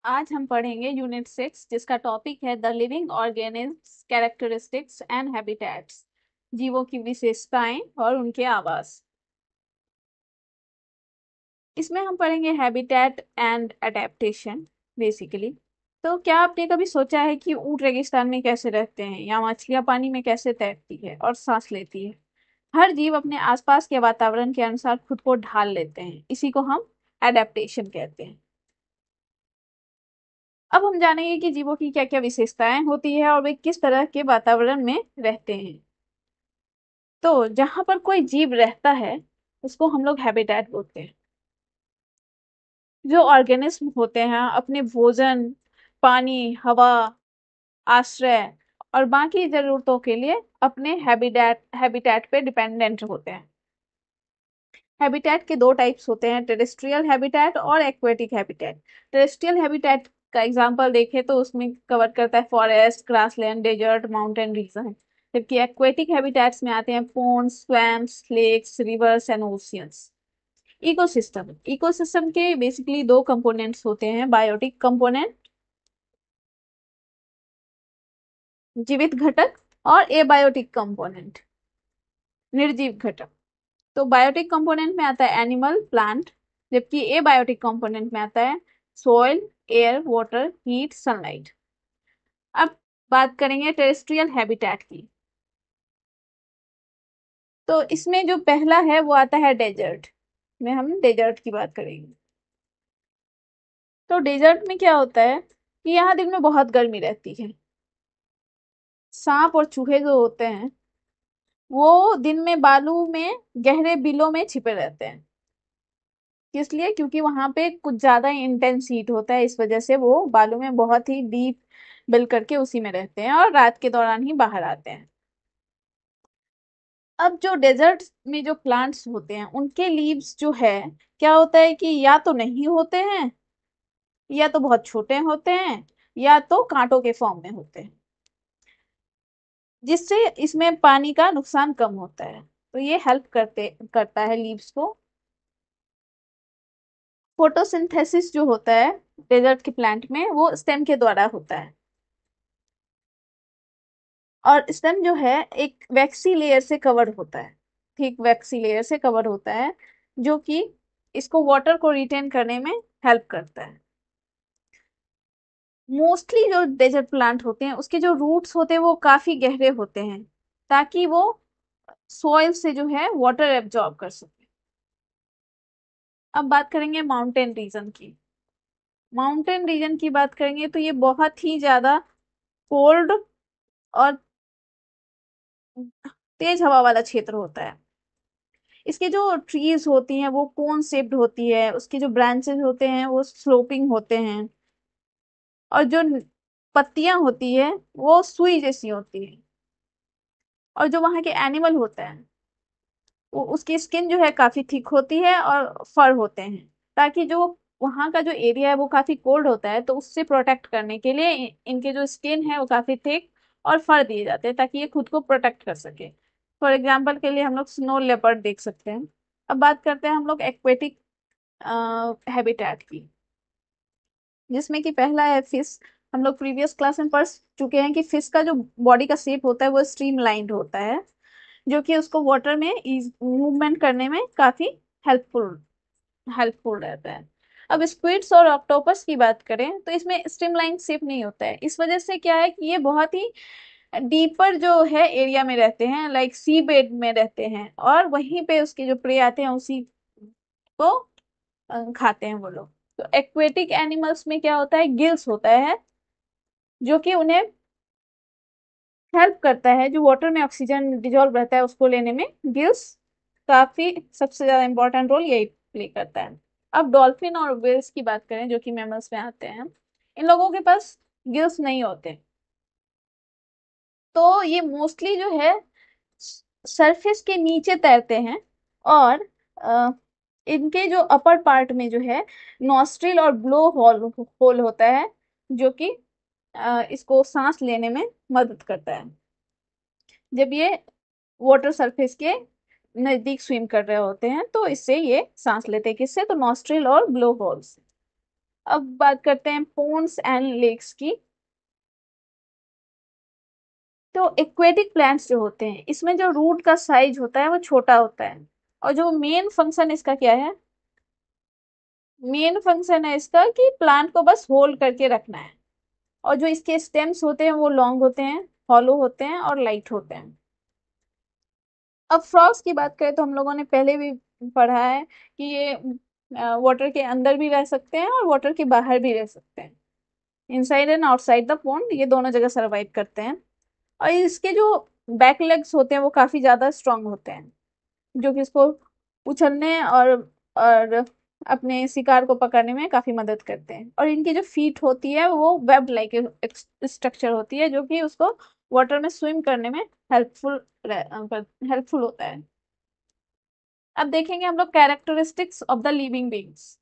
आज हम पढ़ेंगे यूनिट 6 जिसका टॉपिक है the living organism characteristics and habitats. जीवों की विशेषताएं और उनके आवास। इसमें हम पढ़ेंगे हैबिटेट एंड अडेप्टेशन बेसिकली। तो क्या आपने कभी सोचा है कि ऊंट रेगिस्तान में कैसे रहते हैं या मछलियां पानी में कैसे तैरती है और सांस लेती है। हर जीव अपने आसपास के वातावरण के अनुसार खुद को ढाल लेते हैं, इसी को हम एडेप्टेशन कहते हैं। अब हम जानेंगे कि जीवों की क्या क्या विशेषताएं होती है और वे किस तरह के वातावरण में रहते हैं। तो जहां पर कोई जीव रहता है उसको हम लोग हैबिटेट बोलते हैं। जो ऑर्गेनिज्म होते हैं अपने भोजन, पानी, हवा, आश्रय और बाकी जरूरतों के लिए अपने हैबिटेट पे डिपेंडेंट होते हैं। हैबिटेट के दो टाइप्स होते हैं, टेरेस्ट्रियल हैबिटेट और एक्वेटिक हैबिटेट। टेरेस्ट्रियल हैबिटेट का एग्जांपल देखें तो उसमें कवर करता है forest, grassland, desert, mountain region. जबकि एक्वेटिक हैबिटेट्स में आते हैं ponds, swamps, lakes, rivers and oceans. Ecosystem ecosystem के बेसिकली दो कंपोनेंट्स होते हैं, बायोटिक कंपोनेंट जीवित घटक और एबायोटिक कंपोनेंट निर्जीव घटक। तो बायोटिक कंपोनेंट में आता है एनिमल, प्लांट, जबकि एबायोटिक कंपोनेंट में आता है soil, air, water, heat, sunlight. अब बात करेंगे टेरेस्ट्रियल हैबिटेट की। तो इसमें जो पहला है वो आता है डेजर्ट में, हम डेजर्ट की बात करेंगे। तो डेजर्ट में क्या होता है कि यहाँ दिन में बहुत गर्मी रहती है। सांप और चूहे जो होते हैं वो दिन में बालू में गहरे बिलों में छिपे रहते हैं। किस लिए? क्योंकि वहां पे कुछ ज्यादा इंटेंस हीट होता है, इस वजह से वो बालू में बहुत ही डीप बिल करके उसी में रहते हैं और रात के दौरान ही बाहर आते हैं। अब जो डेजर्ट में जो प्लांट्स होते हैं उनके लीव्स जो है, क्या होता है कि या तो नहीं होते हैं, या तो बहुत छोटे होते हैं, या तो कांटों के फॉर्म में होते हैं, जिससे इसमें पानी का नुकसान कम होता है। तो ये हेल्प करता है लीव्स को। फोटोसिंथेसिस जो होता है डेजर्ट के प्लांट में वो स्टेम के द्वारा होता है। और स्टेम जो है एक वैक्सी लेयर से कवर होता है, ठीक वैक्सी लेयर से कवर होता है, जो कि इसको वाटर को रिटेन करने में हेल्प करता है। मोस्टली जो डेजर्ट प्लांट होते हैं उसके जो रूट्स होते हैं वो काफी गहरे होते हैं, ताकि वो सॉइल से जो है वाटर एब्जॉर्ब कर सके। अब बात करेंगे माउंटेन रीजन की। माउंटेन रीजन की बात करेंगे तो ये बहुत ही ज्यादा कोल्ड और तेज हवा वाला क्षेत्र होता है। इसके जो ट्रीज होती हैं वो कोन शेप्ड होती है, उसके जो ब्रांचेस होते हैं वो स्लोपिंग होते हैं, और जो पत्तियां होती है वो सुई जैसी होती है। और जो वहां के एनिमल होता है वो उसकी स्किन जो है काफी थिक होती है और फर होते हैं, ताकि जो वहां का जो एरिया है वो काफी कोल्ड होता है, तो उससे प्रोटेक्ट करने के लिए इनके जो स्किन है वो काफी थिक और फर दिए जाते हैं ताकि ये खुद को प्रोटेक्ट कर सके। फॉर एग्जाम्पल के लिए हम लोग स्नो लेपर्ड देख सकते हैं। अब बात करते हैं हम लोग एक्वेटिक हैबिटेट की, जिसमें कि पहला है फिश। हम लोग प्रीवियस क्लास में पढ़ चुके हैं कि फिश का जो बॉडी का शेप होता है वो स्ट्रीम लाइंड होता है, जो कि उसको वाटर में मूवमेंट करने में काफी हेल्पफुल हेल्पफुल रहता है। अब स्क्विड्स और ऑक्टोपस की बात करें तो इसमें स्ट्रीमलाइन शेप नहीं होता है, इस वजह से क्या है कि ये बहुत ही डीपर जो है एरिया में रहते हैं, लाइक सी बेड में रहते हैं, और वहीं पे उसके जो प्रे आते हैं उसी को खाते हैं वो लोग। तो एक्वेटिक एनिमल्स में क्या होता है, गिल्स होता है, जो कि उन्हें हेल्प करता है, जो वाटर में ऑक्सीजन डिजोल्व रहता है उसको लेने में गिल्स काफी सबसे ज्यादा इंपॉर्टेंट रोल यही प्ले करता है। अब डॉल्फिन और व्हेल्स की बात करें जो कि मैमल्स में आते हैं, इन लोगों के पास गिल्स नहीं होते। तो ये मोस्टली जो है सरफेस के नीचे तैरते हैं, और इनके जो अपर पार्ट में जो है नॉस्ट्रिल और ब्लो होल होल होता है, जो कि इसको सांस लेने में मदद करता है जब ये वाटर सरफेस के नजदीक स्विम कर रहे होते हैं, तो इससे ये सांस लेते हैं, किससे? तो नॉस्ट्रिल और ब्लो होल से। अब बात करते हैं पोन्स एंड लेक्स की। तो एक्वेटिक प्लांट्स जो होते हैं इसमें जो रूट का साइज होता है वो छोटा होता है, और जो मेन फंक्शन इसका क्या है, मेन फंक्शन है इसका कि प्लांट को बस होल्ड करके रखना है। और जो इसके स्टेम्स होते हैं वो लॉन्ग होते हैं, हॉलो होते हैं और लाइट होते हैं। अब फ्रॉग्स की बात करें तो हम लोगों ने पहले भी पढ़ा है कि ये वाटर के अंदर भी रह सकते हैं और वाटर के बाहर भी रह सकते हैं। Inside and outside the pond, ये दोनों जगह सरवाइव करते हैं। और इसके जो बैक लेग्स होते हैं वो काफी ज्यादा स्ट्रांग होते हैं, जो कि इसको उछलने और अपने शिकार को पकड़ने में काफी मदद करते हैं। और इनकी जो फीट होती है वो वेब लाइक स्ट्रक्चर होती है, जो कि उसको वाटर में स्विम करने में हेल्पफुल हेल्पफुल होता है। अब देखेंगे हम लोग characteristics of the living beings.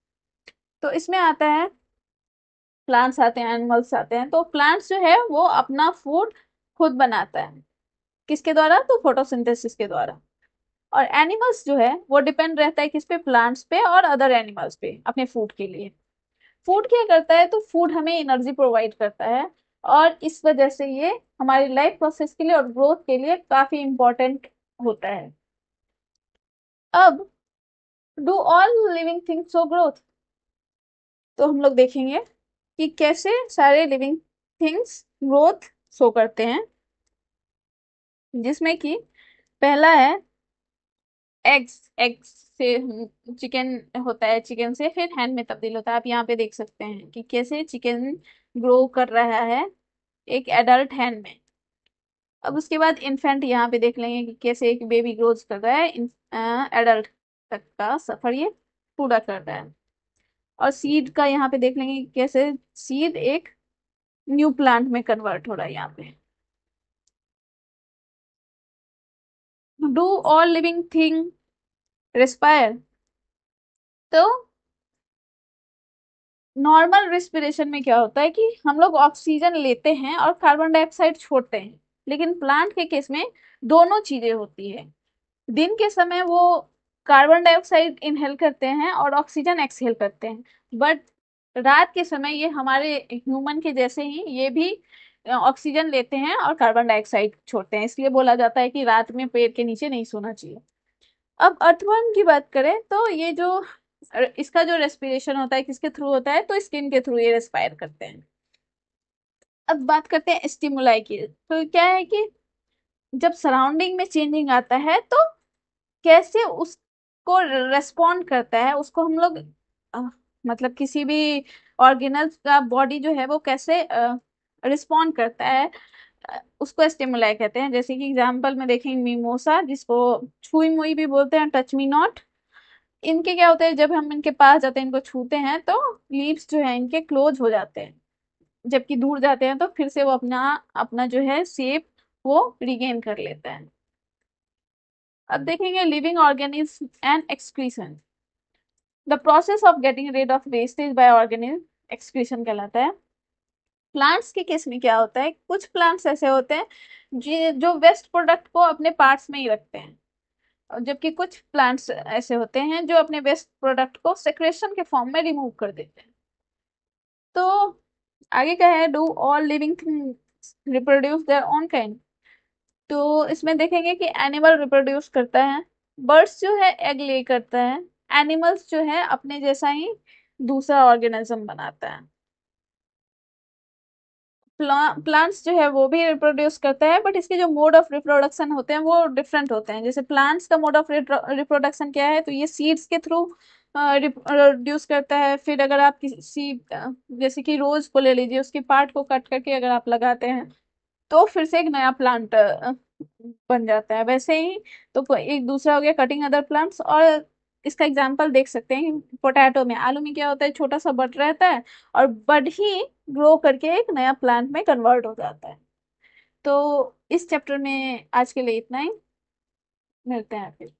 तो इसमें आता है प्लांट्स आते हैं, एनिमल्स आते हैं। तो प्लांट्स जो है वो अपना फूड खुद बनाता है, किसके द्वारा, तो फोटोसिंथेसिस के द्वारा। और एनिमल्स जो है वो डिपेंड रहता है किस पे, प्लांट्स पे और अदर एनिमल्स पे अपने फूड के लिए। फूड क्या करता है, तो फूड हमें एनर्जी प्रोवाइड करता है, और इस वजह से ये हमारी लाइफ प्रोसेस के लिए और ग्रोथ के लिए काफी इंपॉर्टेंट होता है। अब do all living things show growth. तो हम लोग देखेंगे कि कैसे सारे लिविंग थिंग्स ग्रोथ शो करते हैं, जिसमें कि पहला है एग्स। एग्स से चिकन होता है, चिकन से फिर हैन में तब्दील होता है। आप यहाँ पे देख सकते हैं कि कैसे चिकन ग्रो कर रहा है एक एडल्ट हैन में। अब उसके बाद इन्फेंट, यहाँ पे देख लेंगे कि कैसे एक बेबी ग्रोथ कर रहा है, एडल्ट तक का सफर ये पूरा कर रहा है। और सीड का यहाँ पे देख लेंगे कि कैसे सीड एक न्यू प्लांट में कन्वर्ट हो रहा है यहाँ पे। Do all living thing respire. तो नॉर्मल रिस्पिरेशन में क्या होता है कि हम लोग ऑक्सीजन लेते हैं और कार्बन डाइऑक्साइड छोड़ते हैं, लेकिन प्लांट के केस में दोनों चीजें होती है। दिन के समय वो कार्बन डाइऑक्साइड इनहेल करते हैं और ऑक्सीजन एक्सहेल करते हैं, बट रात के समय ये हमारे ह्यूमन के जैसे ही ये भी ऑक्सीजन लेते हैं और कार्बन डाइऑक्साइड छोड़ते हैं। इसलिए बोला जाता है कि रात में पेड़ के नीचे नहीं सोना चाहिए। अब अर्थवर्म की बात करें तो ये जो इसका जो रेस्पिरेशन होता है किसके थ्रू होता है, तो स्किन के थ्रू ये रेस्पायर करते हैं। अब बात करते हैं स्टिमुलाई की। तो क्या है कि जब सराउंडिंग में चेंजिंग आता है तो कैसे उसको रेस्पॉन्ड करता है, उसको हम लोग अ, मतलब किसी भी ऑर्गेनल का बॉडी जो है वो कैसे रिस्पॉन्ड करता है, उसको स्टिमुलाई कहते हैं। जैसे कि एग्जांपल में देखेंगे मिमोसा, जिसको छुई मुई भी बोलते हैं, टच मी नॉट। इनके क्या होता है, जब हम इनके पास जाते हैं, इनको छूते हैं तो लीव्स जो है इनके क्लोज हो जाते हैं, जबकि दूर जाते हैं तो फिर से वो अपना अपना जो है शेप वो रिगेन कर लेता है। अब देखेंगे living organism and excretion. The process of getting rid of wastage by organism excretion कहलाता है। प्लांट्स के केस में क्या होता है, कुछ प्लांट्स ऐसे होते हैं जो वेस्ट प्रोडक्ट को अपने पार्ट्स में ही रखते हैं, और जबकि कुछ प्लांट्स ऐसे होते हैं जो अपने वेस्ट प्रोडक्ट को सेक्रेशन के फॉर्म में रिमूव कर देते हैं। तो आगे क्या है, do all living things reproduce their own kind. तो इसमें देखेंगे कि एनिमल रिप्रोड्यूस करता है, बर्ड्स जो है एग ले करता है, एनिमल्स जो है अपने जैसा ही दूसरा ऑर्गेनिज्म बनाता है। प्लांट्स जो है वो भी रिप्रोड्यूस करता है, बट इसके जो मोड ऑफ रिप्रोडक्शन होते हैं वो डिफरेंट होते हैं। जैसे प्लांट्स का मोड ऑफ रिप्रोडक्शन क्या है, तो ये सीड्स के थ्रू रिप्रोड्यूस करता है। फिर अगर आप किसी जैसे कि रोज को ले लीजिए, उसकी पार्ट को कट करके अगर आप लगाते हैं तो फिर से एक नया प्लांट बन जाता है। वैसे ही तो एक दूसरा हो गया कटिंग अदर प्लांट्स। और इसका एग्जांपल देख सकते हैं पोटैटो में, आलू में क्या होता है, छोटा सा बड रहता है और बड ही ग्रो करके एक नया प्लांट में कन्वर्ट हो जाता है। तो इस चैप्टर में आज के लिए इतना ही, मिलते हैं फिर।